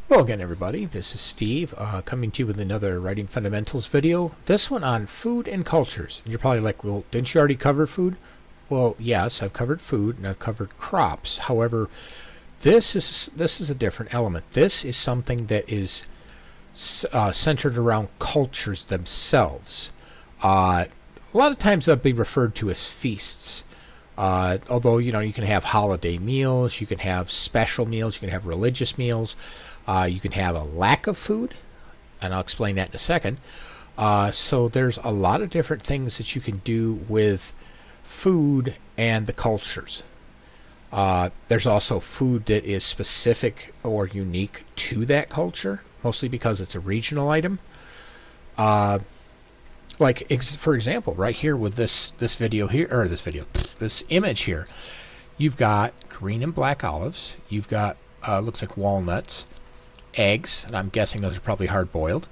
Hello again, everybody. This is Steve, coming to you with another Writing Fundamentals video. This one on food and cultures. And you're probably like, well, didn't you already cover food? Well, yes, I've covered food and I've covered crops. However, this is a different element. This is something that is centered around cultures themselves. A lot of times they'll be referred to as feasts. Although, you can have holiday meals, you can have special meals, you can have religious meals. You can have a lack of food, and I'll explain that in a second. So there's a lot of different things that you can do with food and the cultures. There's also food that is specific or unique to that culture, mostly because it's a regional item. For example, right here with this image here, you've got green and black olives. You've got looks like walnuts, eggs, and I'm guessing those are probably hard-boiled.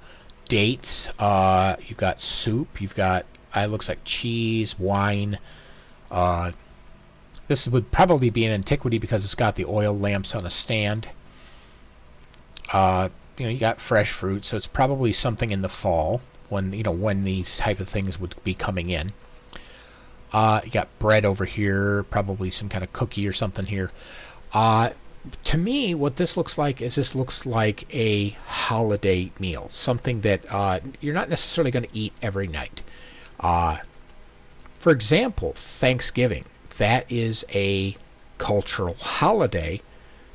Dates. You've got soup. You've got looks like cheese, wine. This would probably be an antiquity because it's got the oil lamps on a stand. You got fresh fruit, so it's probably something in the fall when these type of things would be coming in. You got bread over here, probably some kind of cookie or something here. To me, what this looks like is a holiday meal, something that you're not necessarily going to eat every night. For example, Thanksgiving. That is a cultural holiday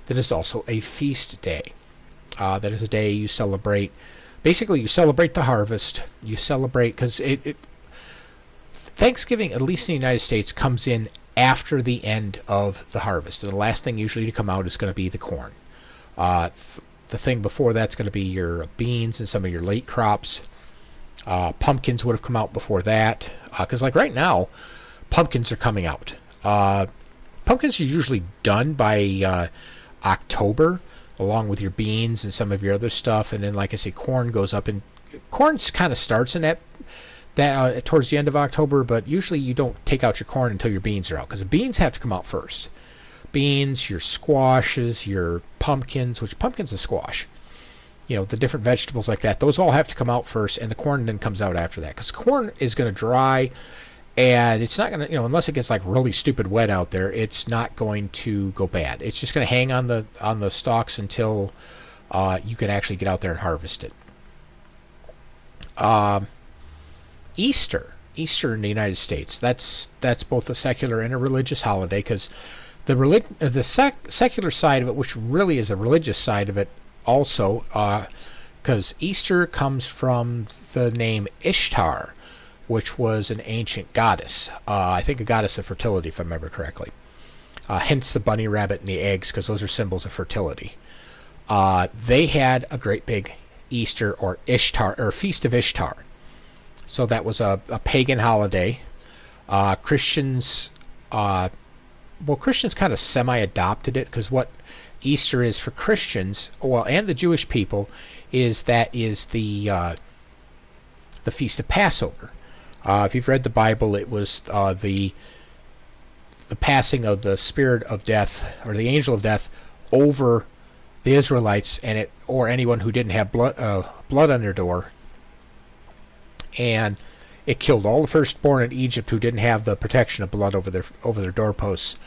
that is also a feast day. That is a day you celebrate. Basically, you celebrate the harvest. You celebrate because Thanksgiving, at least in the United States, comes in after the end of the harvest. And the last thing usually to come out is going to be the corn. The thing before that's going to be your beans and some of your late crops. Pumpkins would have come out before that. Because like right now, pumpkins are coming out. Pumpkins are usually done by October, along with your beans and some of your other stuff. And then, like I say, corn goes up. And corn kind of starts in that towards the end of October, but usually you don't take out your corn until your beans are out, because the beans have to come out first. Beans, your squashes, your pumpkins, which pumpkin's a squash. The different vegetables like that, those all have to come out first, and the corn then comes out after that, because corn is going to dry, and it's not going to, unless it gets like really stupid wet out there, it's not going to go bad. It's just going to hang on the stalks until you can actually get out there and harvest it. Easter in the United States, that's both a secular and a religious holiday, because the secular side of it, which really is a religious side of it also, because Easter comes from the name Ishtar, which was an ancient goddess. I think a goddess of fertility, if I remember correctly. Hence the bunny rabbit and the eggs, because those are symbols of fertility. They had a great big Easter or Ishtar, or Feast of Ishtar. So that was a pagan holiday. Christians kind of semi-adopted it, because what Easter is for Christians, and the Jewish people, is the Feast of Passover. If you've read the Bible, it was the passing of the spirit of death, or the angel of death, over the Israelites or anyone who didn't have blood on their door. And it killed all the firstborn in Egypt who didn't have the protection of blood over their doorposts.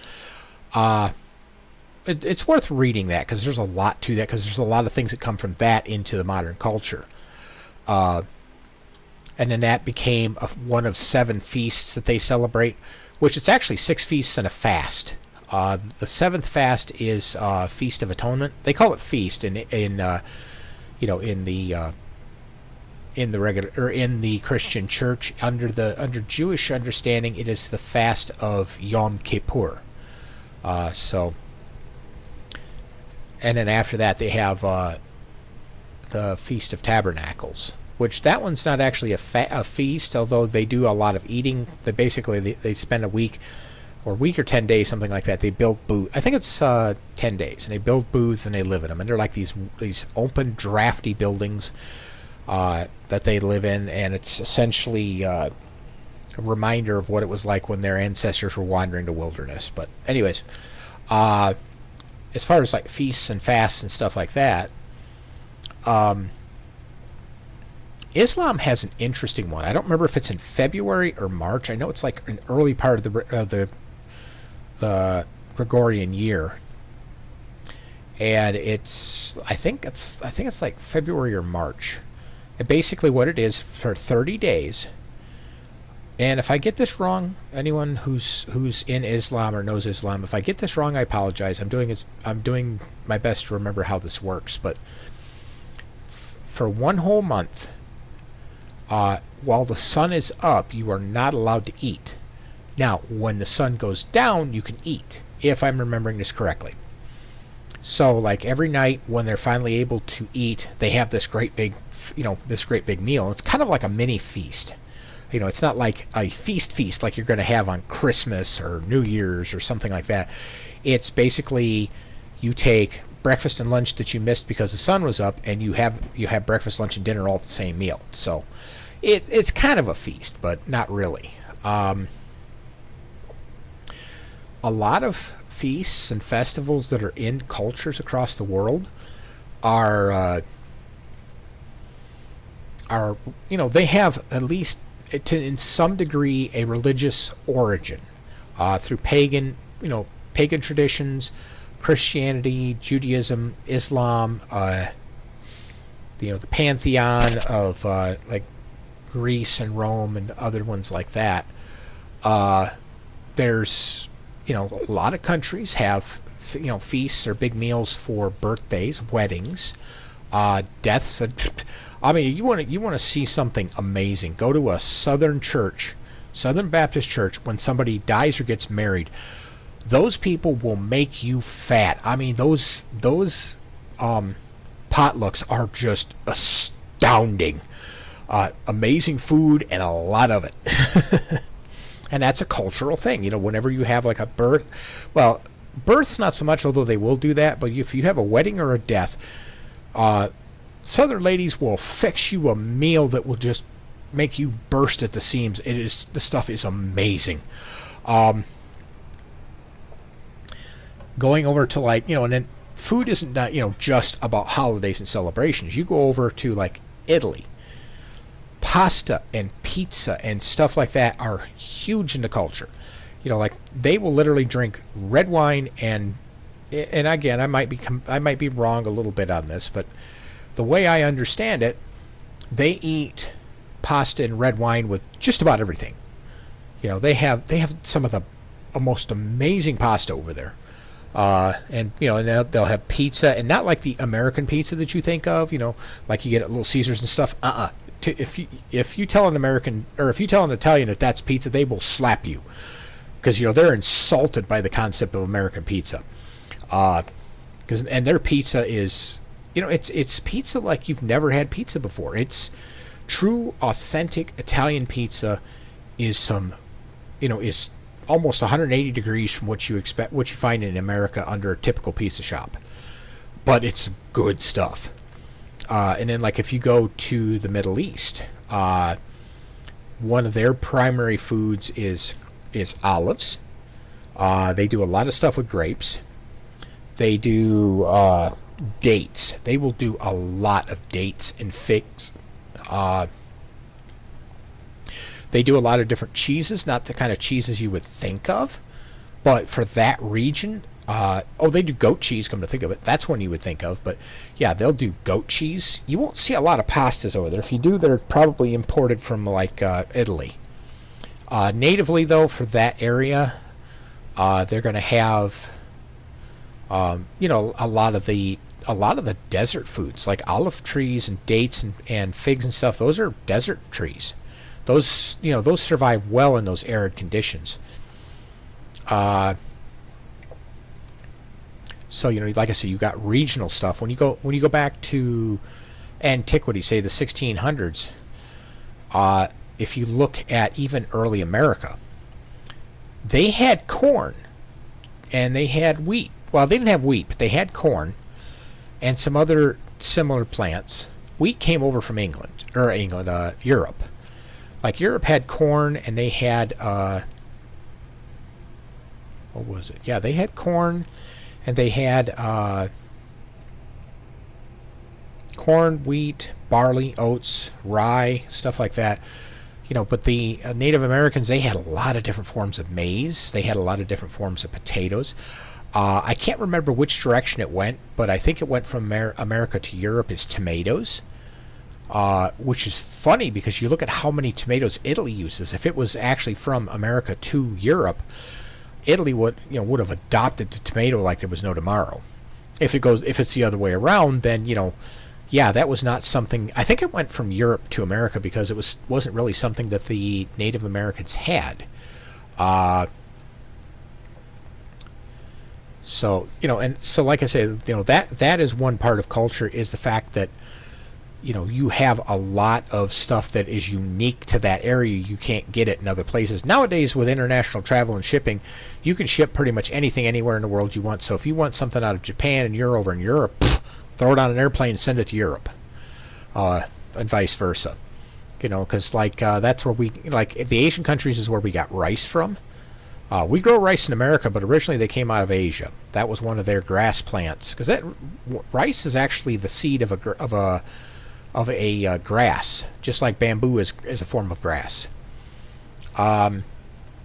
It's worth reading that, because there's a lot to that, because there's a lot of things that come from that into the modern culture. And then that became one of 7 feasts that they celebrate, which it's actually 6 feasts and a fast. The 7th fast is Feast of Atonement. They call it feast in the regular, or in the Christian church. Under Jewish understanding, it is the fast of Yom Kippur. And then after that, they have the Feast of Tabernacles, which that one's not actually a feast, although they do a lot of eating. They spend a week or 10 days, something like that. They build booths. I think it's 10 days, and they build booths and they live in them. And they're like these open, drafty buildings that they live in, and it's essentially a reminder of what it was like when their ancestors were wandering the wilderness. But anyways, as far as like feasts and fasts and stuff like that, Islam has an interesting one. I don't remember if it's in February or March. I know it's like an early part of the Gregorian year, and I think it's like February or March. And basically, what it is for 30 days. And if I get this wrong, anyone who's in Islam or knows Islam, if I get this wrong, I apologize. I'm doing my best to remember how this works. But for one whole month, while the sun is up, you are not allowed to eat. Now, when the sun goes down, you can eat, if I'm remembering this correctly. So, like every night when they're finally able to eat, they have this great big meal. It's kind of like a mini feast. It's not like a feast like you're going to have on Christmas or New Year's or something like that. It's basically you take breakfast and lunch that you missed because the sun was up, and you have breakfast, lunch, and dinner all at the same meal. So it's kind of a feast, but not really. A lot of feasts and festivals that are in cultures across the world are they have at least in some degree a religious origin through pagan traditions, Christianity, Judaism, Islam, the pantheon of like Greece and Rome and other ones like that. There's a lot of countries have feasts or big meals for birthdays, weddings, deaths. I mean, you want to see something amazing. Go to a Southern Baptist church, when somebody dies or gets married. Those people will make you fat. I mean, those potlucks are just astounding. Amazing food and a lot of it. And that's a cultural thing. Whenever you have like a birth's not so much, although they will do that. But if you have a wedding or a death, Southern ladies will fix you a meal that will just make you burst at the seams. The stuff is amazing. Going over to and then food isn't just about holidays and celebrations. You go over to like Italy. Pasta and pizza and stuff like that are huge in the culture. Like they will literally drink red wine and again, I might be wrong a little bit on this, but the way I understand it, they eat pasta and red wine with just about everything. They have some of the most amazing pasta over there. And they'll have pizza, and not like the American pizza that you think of, like you get at Little Caesars and stuff. If you tell an American, or if you tell an Italian that that's pizza, they will slap you, because they're insulted by the concept of American pizza. And their pizza is it's pizza like you've never had pizza before. It's true authentic Italian pizza is is almost 180 degrees from what you find in America under a typical pizza shop, but it's good stuff. And then like if you go to the Middle East, one of their primary foods is olives. They do a lot of stuff with grapes. They do dates. They will do a lot of dates and figs. They do a lot of different cheeses, not the kind of cheeses you would think of, but for that region, they do goat cheese, come to think of it. That's one you would think of, but yeah, they'll do goat cheese. You won't see a lot of pastas over there. If you do, they're probably imported from like Italy. Natively, though, for that area, they're going to have a lot of the desert foods, like olive trees and dates and figs and stuff. Those are desert trees. Those survive well in those arid conditions. So like I said, you got regional stuff. When you go back to antiquity, say the 1600s, if you look at even early America, they had corn and they had wheat. Well, they didn't have wheat, but they had corn and some other similar plants. Wheat came over from Europe. Like Europe had corn, and they had what was it? Yeah, they had corn, and they had corn, wheat, barley, oats, rye, stuff like that. But the Native Americans, they had a lot of different forms of maize. They had a lot of different forms of potatoes. I can't remember which direction it went, but I think it went from America to Europe as tomatoes, which is funny because you look at how many tomatoes Italy uses. If it was actually from America to Europe, Italy would have adopted the tomato like there was no tomorrow. If it's the other way around, then yeah, that was not something. I think it went from Europe to America because it wasn't really something that the Native Americans had. So like I say, that is one part of culture, is the fact that you have a lot of stuff that is unique to that area. You can't get it in other places. Nowadays, with international travel and shipping, you can ship pretty much anything anywhere in the world you want. So if you want something out of Japan and you're over in Europe, throw it on an airplane and send it to Europe, and vice versa. Because that's where the Asian countries is where we got rice from. We grow rice in America, but originally they came out of Asia. That was one of their grass plants, because rice is actually the seed of a grass, just like bamboo is a form of grass. And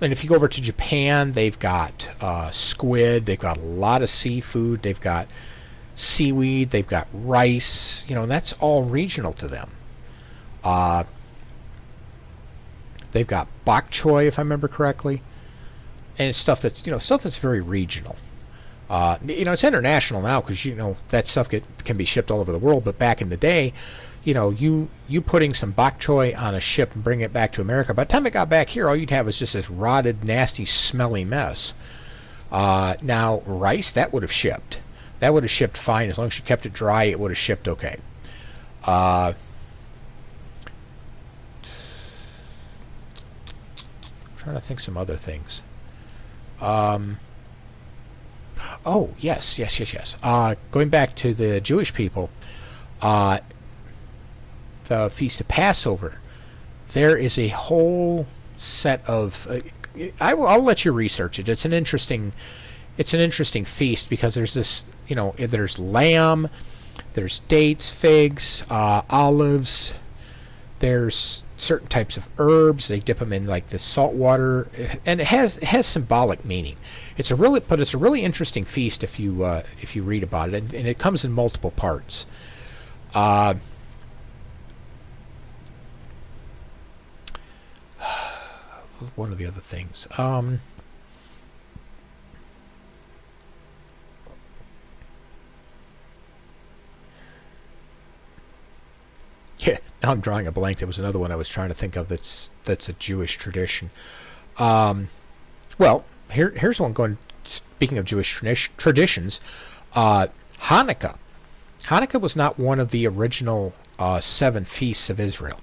if you go over to Japan, they've got squid, they've got a lot of seafood, they've got seaweed, they've got rice. That's all regional to them. They've got bok choy, if I remember correctly, and it's stuff that's very regional. It's international now because that stuff can be shipped all over the world. But back in the day, you putting some bok choy on a ship and bring it back to America. By the time it got back here, all you'd have was just this rotted, nasty, smelly mess. Now rice, that would have shipped. That would have shipped fine as long as you kept it dry. It would have shipped okay. I'm trying to think some other things. Oh, yes. Going back to the Jewish people, the Feast of Passover, there is a whole set of... I'll let you research it. It's an interesting feast because there's this, there's lamb, there's dates, figs, olives, there's certain types of herbs. They dip them in like the salt water, and it has symbolic meaning. It's a really interesting feast if you read about it, and it comes in multiple parts. One of the other things. Yeah, now I'm drawing a blank. There was another one I was trying to think of that's a Jewish tradition. Well, here's one going. Speaking of Jewish traditions, Hanukkah. Hanukkah was not one of the original 7 feasts of Israel.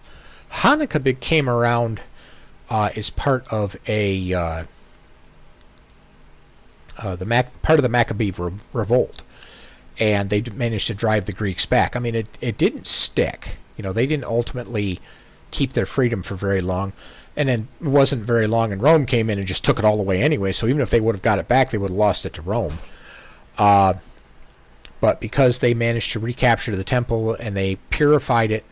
Hanukkah came around as part of part of the Maccabee revolt, and they managed to drive the Greeks back. I mean, it didn't stick. They didn't ultimately keep their freedom for very long. And then it wasn't very long, and Rome came in and just took it all away anyway. So even if they would have got it back, they would have lost it to Rome. But because they managed to recapture the temple and they purified it,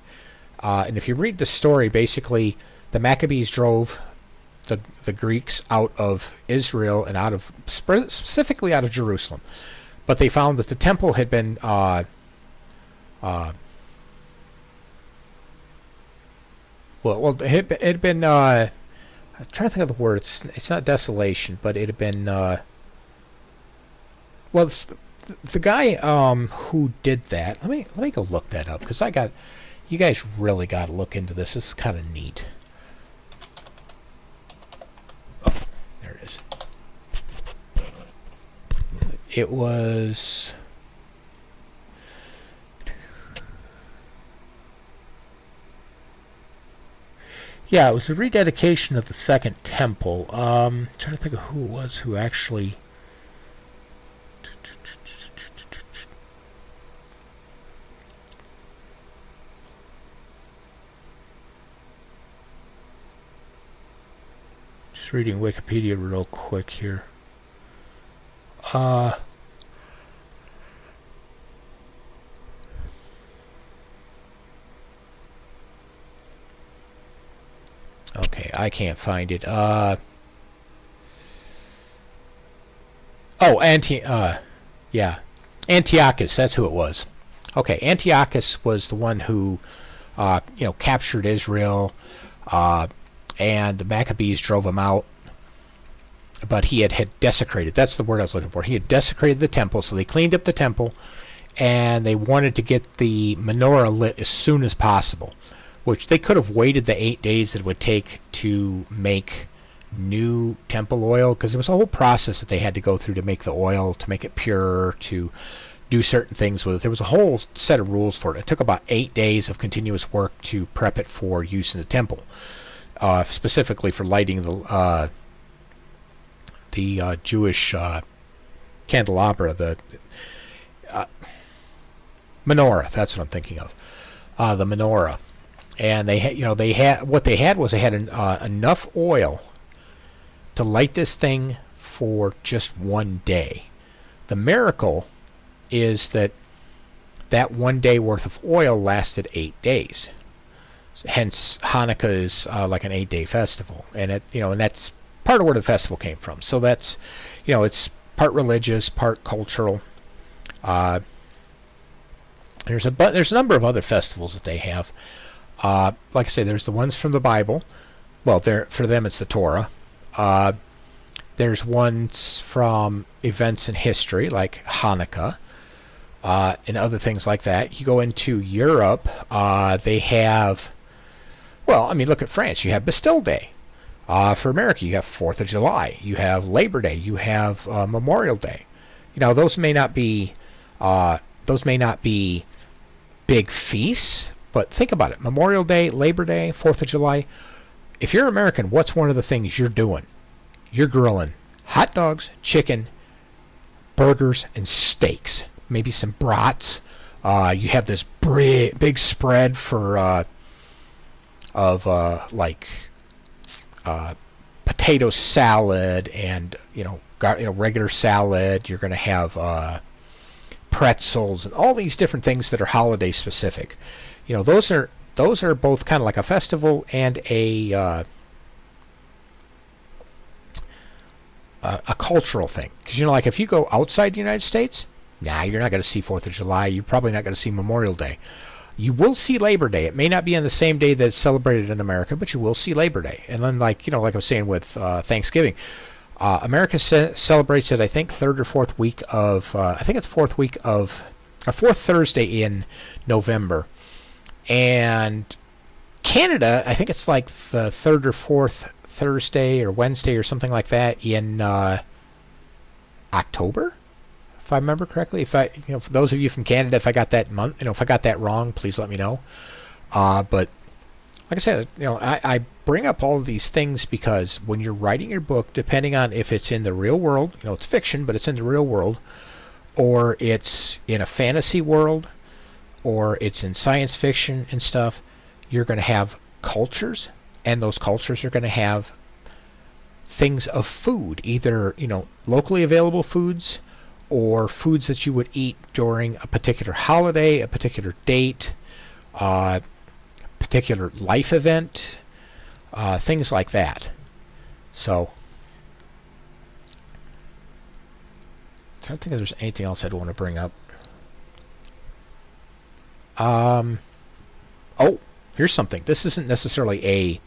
and if you read the story, basically the Maccabees drove the Greeks out of Israel and specifically out of Jerusalem. But they found that the temple had been it had been. I'm trying to think of the word. It's not desolation, but it had been. The guy who did that. Let me go look that up because you guys really got to look into this. This is kind of neat. Oh, there it is. It was. Yeah, it was a rededication of the Second Temple. I'm trying to think of who it was who actually... Just reading Wikipedia real quick here. Okay, I can't find it. Yeah, Antiochus. That's who it was. Okay, Antiochus was the one who, captured Israel, uh, and the Maccabees drove him out. But he had desecrated. That's the word I was looking for. He had desecrated the temple, so they cleaned up the temple, and they wanted to get the menorah lit as soon as possible, which they could have waited the 8 days that it would take to make new temple oil, because there was a whole process that they had to go through to make the oil, to make it pure, to do certain things with it. There was a whole set of rules for it. It took about 8 days of continuous work to prep it for use in the temple, specifically for lighting the Jewish candelabra, the menorah. That's what I'm thinking of. The menorah, and they had enough oil to light this thing for just one day. The miracle is that 1 day worth of oil lasted 8 days. Hence, Hanukkah is like an 8-day festival, and and that's part of where the festival came from. So that's, it's part religious, part cultural. There's a number of other festivals that they have. Like I say, there's the ones from the Bible. Well, for them it's the Torah. There's ones from events in history, like Hanukkah, and other things like that. You go into Europe, they have, look at France. You have Bastille Day. For America, you have 4th of July. You have Labor Day. You have Memorial Day. Those may not be big feasts, but think about it. Memorial Day, Labor Day, 4th of July. If you're American, what's one of the things you're doing? You're grilling hot dogs, chicken, burgers, and steaks. Maybe some brats. You have this big spread for potato salad and regular salad. You're going to have pretzels and all these different things that are holiday specific. Those are both kind of like a festival and a cultural thing. Because like if you go outside the United States, you're not going to see 4th of July. You're probably not going to see Memorial Day. You will see Labor Day. It may not be on the same day that it's celebrated in America, but you will see Labor Day. And then, like I was saying with Thanksgiving, America celebrates it, I think, third or fourth week of, fourth Thursday in November. And Canada, I think it's like the third or fourth Thursday or Wednesday or something like that in October, if I remember correctly. For those of you from Canada, if I got that month, if I got that wrong, please let me know. But like I said, I bring up all of these things because when you're writing your book, depending on if it's in the real world, it's fiction, but it's in the real world, or it's in a fantasy world, or it's in science fiction and stuff, you're going to have cultures, and those cultures are going to have things of food, either, locally available foods or foods that you would eat during a particular holiday, a particular date, particular life event, things like that. So, I don't think there's anything else I'd want to bring up. Oh, here's something. This isn't necessarily a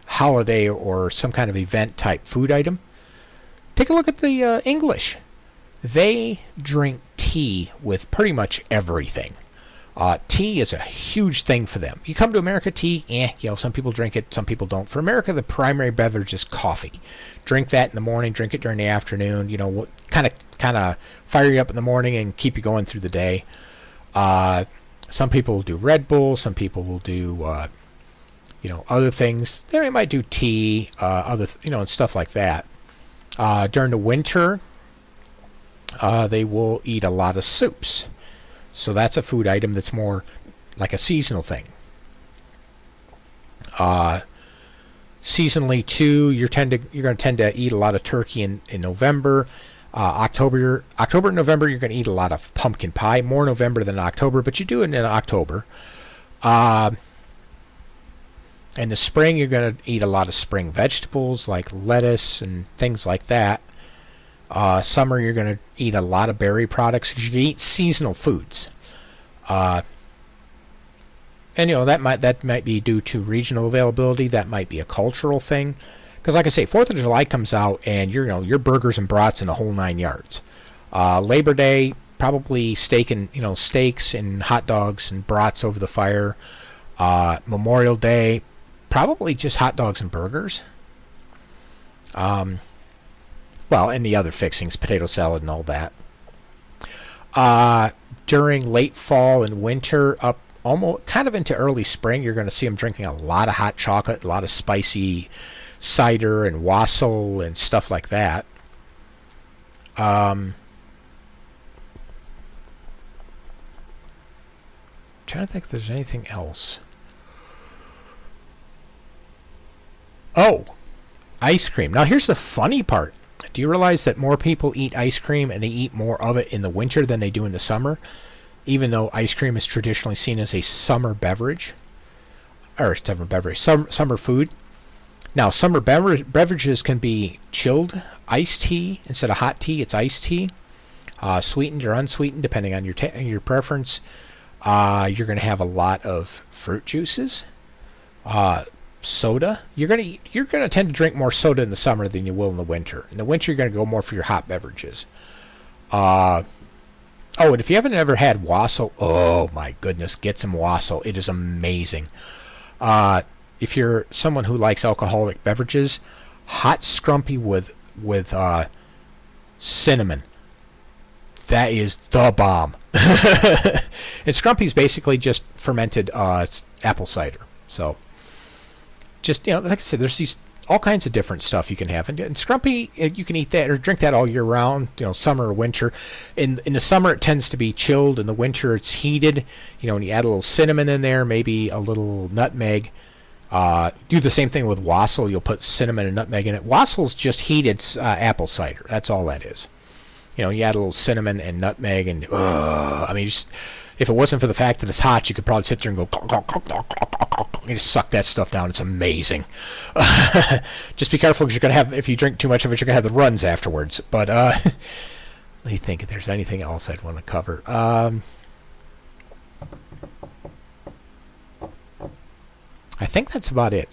holiday or some kind of event type food item. Take a look at the English. They drink tea with pretty much everything. Tea is a huge thing for them. You come to America, tea, some people drink it, some people don't. For America, the primary beverage is coffee. Drink that in the morning, drink it during the afternoon. Kind of fire you up in the morning and keep you going through the day. Some people will do Red Bull. Some people will do, other things. They might do tea, and stuff like that. During the winter, they will eat a lot of soups. So that's a food item that's more like a seasonal thing. Seasonally, too, you're going to tend to eat a lot of turkey in November. October and November, you're going to eat a lot of pumpkin pie. More November than October, but you do it in October. In the spring, you're going to eat a lot of spring vegetables like lettuce and things like that. Summer, you're going to eat a lot of berry products because you eat seasonal foods. And that might be due to regional availability. That might be a cultural thing. Because like I say, 4th of July comes out and your burgers and brats in the whole 9 yards. Labor Day, probably steaks and hot dogs and brats over the fire. Memorial Day, probably just hot dogs and burgers. And the other fixings, potato salad and all that. During late fall and winter, up almost kind of into early spring, you're going to see them drinking a lot of hot chocolate, a lot of spicy cider and wassail and stuff like that. Trying to think if there's anything else. Oh, ice cream. Now here's the funny part. Do you realize that more people eat ice cream and they eat more of it in the winter than they do in the summer? Even though ice cream is traditionally seen as a summer beverage. Or summer food. Now, summer beverages can be chilled iced tea. Instead of hot tea, it's iced tea. Sweetened or unsweetened, depending on your preference. You're going to have a lot of fruit juices. Soda. You're going to tend to drink more soda in the summer than you will in the winter. In the winter, you're going to go more for your hot beverages. And if you haven't ever had wassail, oh my goodness, get some wassail. It is amazing. If you're someone who likes alcoholic beverages, hot scrumpy with cinnamon. That is the bomb. And scrumpy is basically just fermented apple cider. So, just like I said, there's all kinds of different stuff you can have, and scrumpy you can eat that or drink that all year round. Summer or winter. In the summer it tends to be chilled. In the winter it's heated. And you add a little cinnamon in there, maybe a little nutmeg. Do the same thing with wassail. You'll put cinnamon and nutmeg in it. Wassail's just heated apple cider. That's all that is. You add a little cinnamon and nutmeg, and just if it wasn't for the fact that it's hot, you could probably sit there and go. You just suck that stuff down. It's amazing. Just be careful because you're gonna have, if you drink too much of it, you're gonna have the runs afterwards. But let me think if there's anything else I'd want to cover. I think that's about it.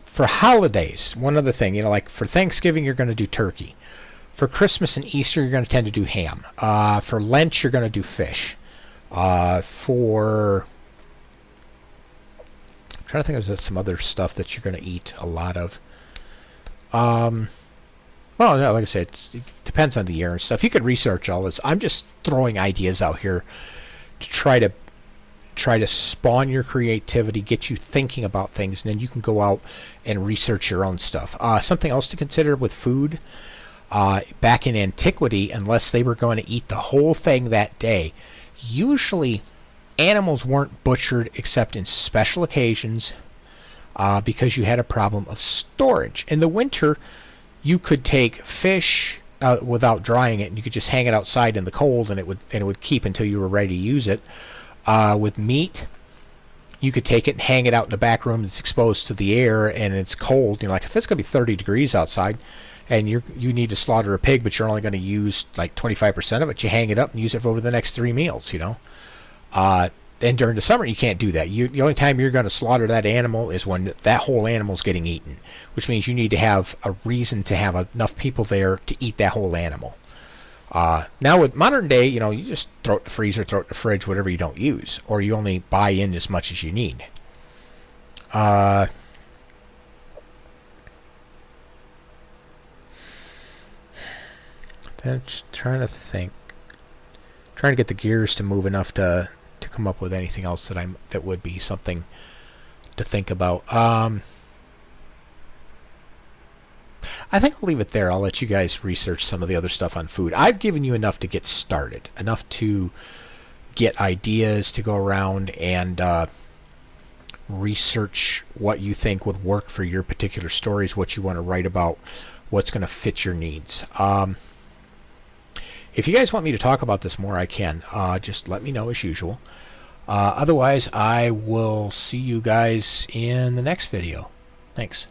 For holidays, one other thing, like for Thanksgiving, you're going to do turkey. For Christmas and Easter, you're going to tend to do ham. For Lent, you're going to do fish. I'm trying to think of some other stuff that you're going to eat a lot of. Like I said, it depends on the year and stuff. You could research all this. I'm just throwing ideas out here to try to spawn your creativity, get you thinking about things, and then you can go out and research your own stuff. Something else to consider with food, back in antiquity, unless they were going to eat the whole thing that day, usually animals weren't butchered except in special occasions, because you had a problem of storage. In the winter, you could take fish without drying it, and you could just hang it outside in the cold, and it would keep until you were ready to use it. With meat, you could take it and hang it out in the back room that's exposed to the air and it's cold. Like if it's going to be 30 degrees outside and you need to slaughter a pig, but you're only going to use like 25% of it, you hang it up and use it for over the next 3 meals, And during the summer, you can't do that. The only time you're going to slaughter that animal is when that whole animal is getting eaten, which means you need to have a reason to have enough people there to eat that whole animal. Now with modern day, you just throw it in the freezer, throw it in the fridge, whatever you don't use, or you only buy in as much as you need. I'm just trying to think, trying to get the gears to move enough to come up with anything else that would be something to think about. I think I'll leave it there. I'll let you guys research some of the other stuff on food. I've given you enough to get started, enough to get ideas to go around and research what you think would work for your particular stories, what you want to write about, what's going to fit your needs. If you guys want me to talk about this more, I can. Just let me know as usual. Otherwise, I will see you guys in the next video. Thanks.